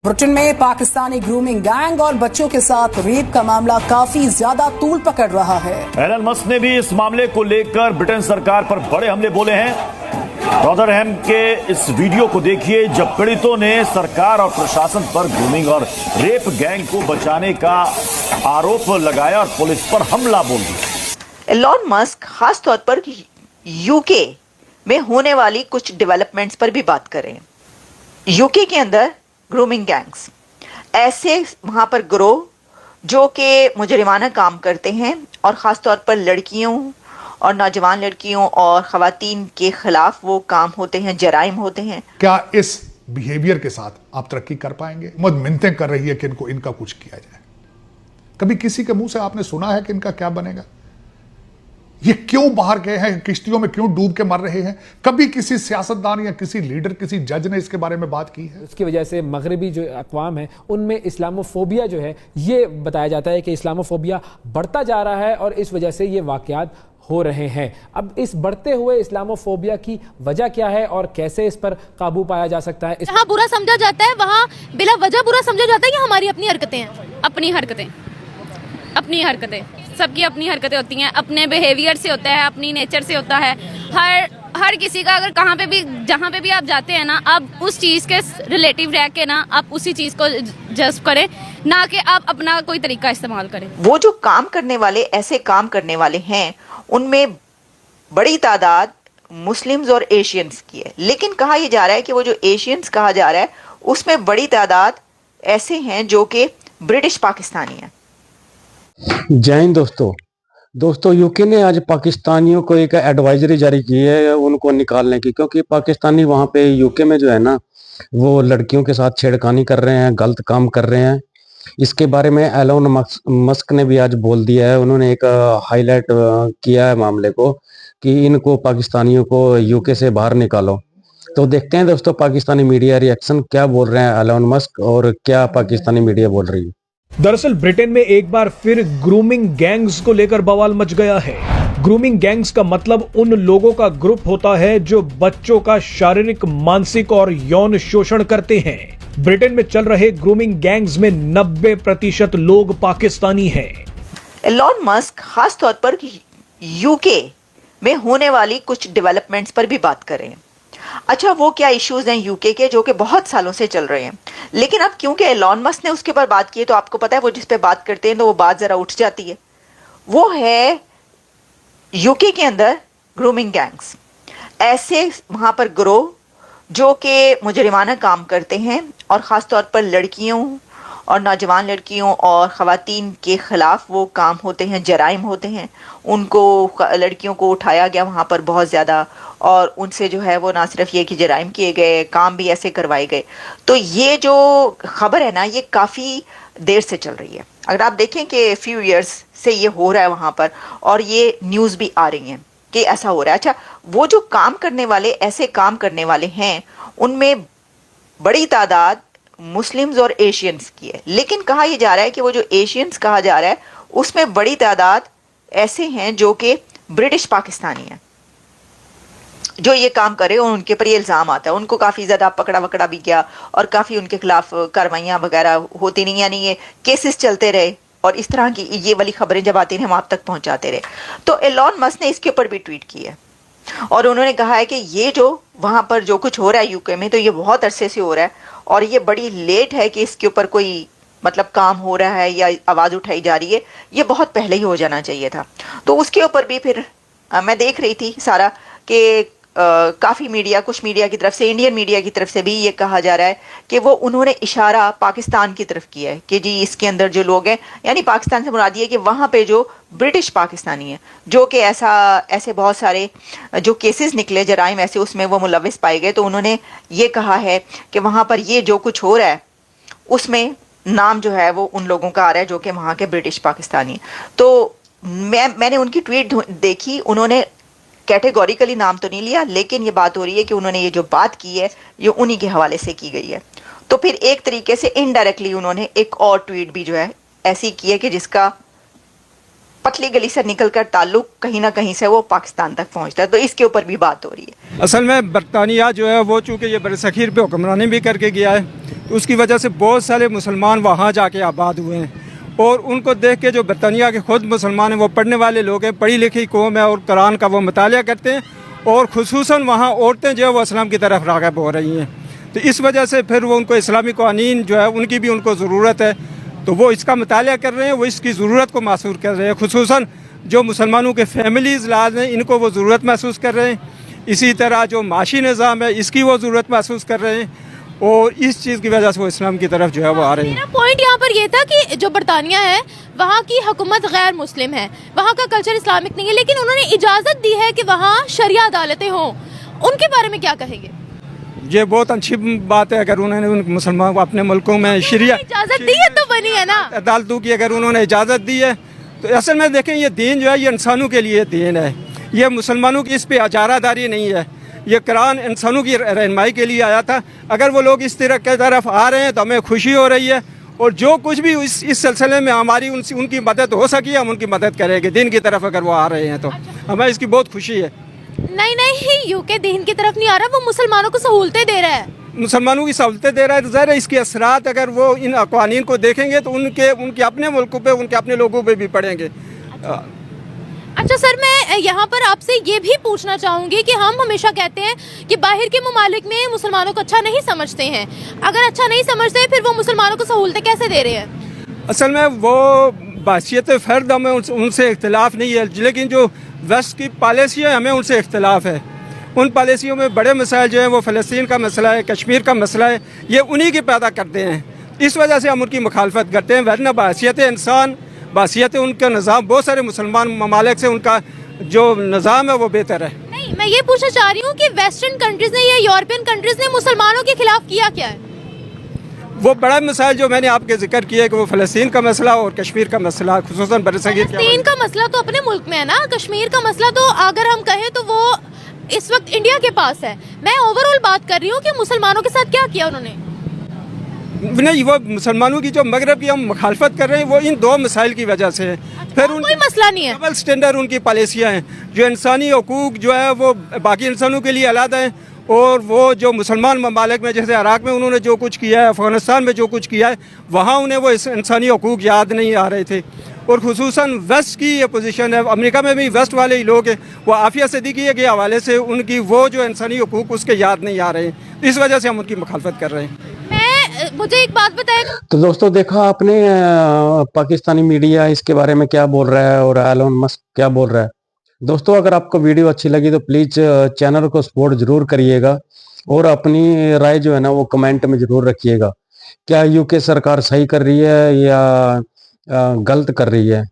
Britain में Pakistani grooming gang और बच्चों के साथ रेप का मामला काफी ज्यादा तूल पकड़ रहा है। एलन मस्क ने भी इस मामले को लेकर ब्रिटेन सरकार पर बड़े हमले बोले हैं। रॉदरहैम के इस वीडियो को देखिए जब पीड़ितों ने सरकार और प्रशासन पर ग्रूमिंग और रेप गैंग को बचाने का आरोप लगाया और पुलिस पर हमला बोल दिया। एलन मस्क खास तौर पर यूके में होने वाली कुछ डेवलपमेंट्स पर भी बात कर रहे हैं। यूके के अंदर ग्रूमिंग गैंग्स ऐसे वहां पर गिरोह जो कि मुजरिमाना काम करते हैं और ख़ास तौर पर लड़कियों और नौजवान लड़कियों और ख़वातीन के ख़िलाफ़ वो काम होते हैं, जराइम होते हैं। क्या इस बिहेवियर के साथ आप तरक्की कर पाएंगे? मिन्नतें कर रही है कि इनका कुछ किया जाए। कभी किसी के मुंह से आपने सुना है कि इनका क्या बनेगा? ये क्यों बाहर गए हैं, किश्तियों में क्यों डूब के मर रहे हैं? कभी किसी सियासतदान या किसी लीडर, किसी जज ने इसके बारे में बात की है? उसकी वजह से मगरबी जो अक़वाम है उनमें इस्लामोफोबिया जो है ये बताया जाता है कि इस्लामोफोबिया बढ़ता जा रहा है और इस वजह से ये वाक़यात हो रहे हैं। अब इस बढ़ते हुए इस्लामोफोबिया की वजह क्या है और कैसे इस पर काबू पाया जा सकता है? जहाँ बुरा समझा जाता है वहाँ बिला वजह बुरा समझा जाता है कि हमारी अपनी हरकतें हैं। अपनी हरकतें सबकी अपनी हरकतें होती हैं, अपने बिहेवियर से होता है, अपनी नेचर से होता है। हर किसी का अगर कहाँ पे भी जहाँ पे भी आप जाते हैं ना, आप उस चीज़ के रिलेटिव रह के ना आप उसी चीज़ को जज्ब करें, ना कि आप अपना कोई तरीका इस्तेमाल करें। वो जो काम करने वाले ऐसे काम करने वाले हैं उनमें बड़ी तादाद मुस्लिम्स और एशियंस की है, लेकिन कहा यह जा रहा है कि वो जो एशियंस कहा जा रहा है उसमें बड़ी तादाद ऐसे हैं जो कि ब्रिटिश पाकिस्तानी हैं। जय हिंद दोस्तों, यूके ने आज पाकिस्तानियों को एक एडवाइजरी जारी की है उनको निकालने की, क्योंकि पाकिस्तानी वहाँ पे यूके में जो है ना वो लड़कियों के साथ छेड़खानी कर रहे हैं, गलत काम कर रहे हैं। इसके बारे में एलन मस्क ने भी आज बोल दिया है। उन्होंने एक हाईलाइट किया है मामले को कि इनको पाकिस्तानियों को यूके से बाहर निकालो। तो देखते हैं दोस्तों पाकिस्तानी मीडिया रिएक्शन क्या बोल रहे हैं एलन मस्क और क्या पाकिस्तानी मीडिया बोल रही है। दरअसल ब्रिटेन में एक बार फिर ग्रूमिंग गैंग्स को लेकर बवाल मच गया है। ग्रूमिंग गैंग्स का मतलब उन लोगों का ग्रुप होता है जो बच्चों का शारीरिक, मानसिक और यौन शोषण करते हैं। ब्रिटेन में चल रहे ग्रूमिंग गैंग्स में 90% लोग पाकिस्तानी हैं। एलन मस्क खास तौर पर यूके में होने वाली कुछ डेवलपमेंट्स पर भी बात कर रहे हैं। अच्छा, वो क्या इश्यूज हैं यूके के जो कि बहुत सालों से चल रहे हैं, लेकिन अब क्योंकि एलन मस्क ने उसके ऊपर बात की है तो आपको पता है वो जिस पे बात करते हैं तो वो बात जरा उठ जाती है। वो है यूके के अंदर ग्रूमिंग गैंग्स ऐसे वहां पर गिरोह जो कि मुजरिमाना काम करते हैं और ख़ास तौर पर लड़कियों और नौजवान लड़कियों और ख़वातीन के ख़िलाफ़ वो काम होते हैं, जराइम होते हैं। उनको लड़कियों को उठाया गया वहाँ पर बहुत ज़्यादा और उनसे जो है वो ना सिर्फ ये कि जराइम किए गए, काम भी ऐसे करवाए गए। तो ये जो खबर है ना ये काफ़ी देर से चल रही है। अगर आप देखें कि फ्यू इयर्स से ये हो रहा है वहाँ पर और ये न्यूज़ भी आ रही हैं कि ऐसा हो रहा है। अच्छा, वो जो काम करने वाले ऐसे काम करने वाले हैं उनमें बड़ी तादाद मुस्लिम्स और एशियंस की है, लेकिन कहा यह जा रहा है कि वो जो एशियंस कहा जा रहा है उसमें बड़ी तादाद ऐसे हैं जो कि ब्रिटिश पाकिस्तानी हैं जो ये काम करे और उनके पर ये इल्ज़ाम आता है। उनको काफ़ी ज़्यादा पकड़ा वकड़ा भी गया और काफ़ी उनके खिलाफ कार्रवाइयाँ वगैरह होती नहीं, यानी ये केसेस चलते रहे और इस तरह की ये वाली खबरें जब आती हैं हम आप तक पहुँचाते रहे। तो एलन मस्क ने इसके ऊपर भी ट्वीट की है और उन्होंने कहा है कि ये जो वहाँ पर जो कुछ हो रहा है यूके में तो ये बहुत अरसे से हो रहा है और ये बड़ी लेट है कि इसके ऊपर कोई मतलब काम हो रहा है या आवाज़ उठाई जा रही है, ये बहुत पहले ही हो जाना चाहिए था। तो उसके ऊपर भी फिर मैं देख रही थी सारा कि काफ़ी मीडिया, कुछ मीडिया की तरफ से, इंडियन मीडिया की तरफ से भी ये कहा जा रहा है कि वो उन्होंने इशारा पाकिस्तान की तरफ किया है कि जी इसके अंदर जो लोग हैं, यानी पाकिस्तान से मुराद ये कि वहाँ पे जो ब्रिटिश पाकिस्तानी हैं जो कि ऐसे बहुत सारे जो केसेस निकले जराइम ऐसे उसमें वो मुलविस पाए गए, तो उन्होंने ये कहा है कि वहाँ पर ये जो कुछ हो रहा है उसमें नाम जो है वो उन लोगों का आ रहा है जो कि वहाँ के ब्रिटिश पाकिस्तानी हैं। तो मैंने उनकी ट्वीट देखी, उन्होंने कैटेगोरिकली नाम तो नहीं लिया, लेकिन ये बात हो रही है कि उन्होंने ये जो बात की है ये उन्हीं के हवाले से की गई है। तो फिर एक तरीके से इनडायरेक्टली उन्होंने एक और ट्वीट भी जो है ऐसी की है कि जिसका पतली गली से निकलकर ताल्लुक कहीं ना कहीं से वो पाकिस्तान तक पहुंचता है। तो इसके ऊपर भी बात हो रही है। असल में बरतानिया जो है वो चूँकि ये बरसगीर पे हुक्मरानी भी करके गया है तो उसकी वजह से बहुत सारे मुसलमान वहाँ जाके आबाद हुए हैं। और उनको देख के जो बरतानिया के खुद मुसलमान हैं, वो पढ़ने वाले लोग हैं, पढ़ी लिखी कौम है और कुरान का वो मुतालिया करते हैं, और खुसूसन वहाँ औरतें जो है वो इस्लाम की तरफ राग़िब हो रही हैं। तो इस वजह से फिर वो उनको इस्लामी क़वानीन जो है उनकी भी उनको ज़रूरत है, तो वो इसका मुतालिया कर रहे हैं, वो इसकी ज़रूरत को महसूस कर रहे हैं। खुसूसन जो मुसलमानों के फैमिलीज़ लाज हैं, इनको वो ज़रूरत महसूस कर रहे हैं। इसी तरह जो माशी निज़ाम है, इसकी वो ज़रूरत महसूस कर रहे हैं, और इस चीज़ की वजह से वो इस्लाम की तरफ जो है वो आ रहे हैं। मेरा पॉइंट यहाँ पर ये था कि जो बरतानिया है वहाँ की हुकूमत गैर मुस्लिम है, वहाँ का कल्चर इस्लामिक नहीं है, लेकिन उन्होंने इजाज़त दी है कि वहाँ शरिया अदालतें हों। उनके बारे में क्या कहेंगे? ये बहुत अच्छी बात है। अगर उन्होंने उन मुसलमान को अपने मुल्कों में शरिया इजाज़त दी है तो बनी है ना अदालतों की, अगर उन्होंने इजाज़त दी है तो असल में देखें ये दीन जो है ये इंसानों के लिए दीन है, ये मुसलमानों की इस पे अजारादारी नहीं है। ये कुरान इंसानों की रहनुमाई के लिए आया था। अगर वो लोग इस तरफ आ रहे हैं तो हमें खुशी हो रही है, और जो कुछ भी इस सिलसिले में हमारी उनकी मदद हो सकी हम उनकी मदद करेंगे। दीन की तरफ अगर वो आ रहे हैं तो हमें इसकी बहुत खुशी है। नहीं, यूके दीन की तरफ नहीं आ रहा, वो मुसलमानों को सहूलतें दे रहा है, मुसलमानों की सहूलतें दे रहा है। तो ज़ाहिर है इसके असरात अगर वो इन क़वानीन को देखेंगे तो उनके अपने मुल्कों पे, उनके अपने लोगों पे भी पड़ेंगे। अच्छा सर, मैं यहाँ पर आपसे ये भी पूछना चाहूँगी कि हम हमेशा कहते हैं कि बाहर के ममालिक में मुसलमानों को अच्छा नहीं समझते हैं। अगर अच्छा नहीं समझते फिर वो मुसलमानों को सहूलतें कैसे दे रहे हैं? असल में वो बासियत फ़र्द हमें उनसे इख्तिलाफ़ नहीं है, लेकिन जो वेस्ट की पॉलिसी है हमें उनसे इख्तिलाफ़ है। उन पॉलिसियों में बड़े मसाइल जो हैं वो फ़लस्तीन का मसला है, कश्मीर का मसला है, ये उन्हीं के पैदा करते हैं। इस वजह से हम उनकी मुखालफत करते हैं। वरना बासियत इंसान, बासियत उनका निज़ाम, बहुत सारे मुसलमान ममालिक से उनका जो निज़ाम है वो बेहतर है। नहीं, मैं ये पूछना चाह रही हूँ कि वेस्टर्न कंट्रीज़ ने या यूरोपियन कंट्रीज़ ने मुसलमानों के खिलाफ किया क्या है? वो बड़ा मसाइल जो मैंने आपके जिक्र किया कि वो फ़लस्तीन का मसला और कश्मीर का मसला, खुसूसन बरसगीर फ़लस्तीन का मसला तो अपने मुल्क में है ना, कश्मीर का मसला तो अगर हम कहें तो वो इस वक्त इंडिया के पास है। मैं ओवरऑल बात कर रही हूँ कि मुसलमानों के साथ क्या किया उन्होंने। नहीं, वो मुसलमानों की जो मगरब की हम मुखालफत कर रहे हैं वो इन दो मसाइल की वजह से है। फिर कोई मसला नहीं है, डबल स्टैंडर्ड उनकी पॉलिसियाँ हैं। जो इंसानी हकूक जो है वो बाकी इंसानों के लिए अलग हैं, और वो जो मुसलमान ममालिक में जैसे इराक़ में उन्होंने जो कुछ किया है, अफ़गानिस्तान में जो कुछ किया है, वहाँ उन्हें वो इंसानी हकूक याद नहीं आ रहे थे। और खुसूसन वेस्ट की ये पोजीशन है, अमेरिका में भी वेस्ट वाले ही लोग हैं, वो आफिया सिद्दीकी के हवाले से उनकी वो जो इंसानी हकूक उसके याद नहीं आ रहे हैं। इस वजह से हम उनकी मुखालफत कर रहे हैं। मुझे एक बात बताएगा। तो दोस्तों देखा आपने पाकिस्तानी मीडिया इसके बारे में क्या बोल रहा है और एलोन मस्क क्या बोल रहा है। दोस्तों अगर आपको वीडियो अच्छी लगी तो प्लीज़ चैनल को सपोर्ट जरूर करिएगा, और अपनी राय जो है ना वो कमेंट में जरूर रखिएगा। क्या यूके सरकार सही कर रही है या गलत कर रही है।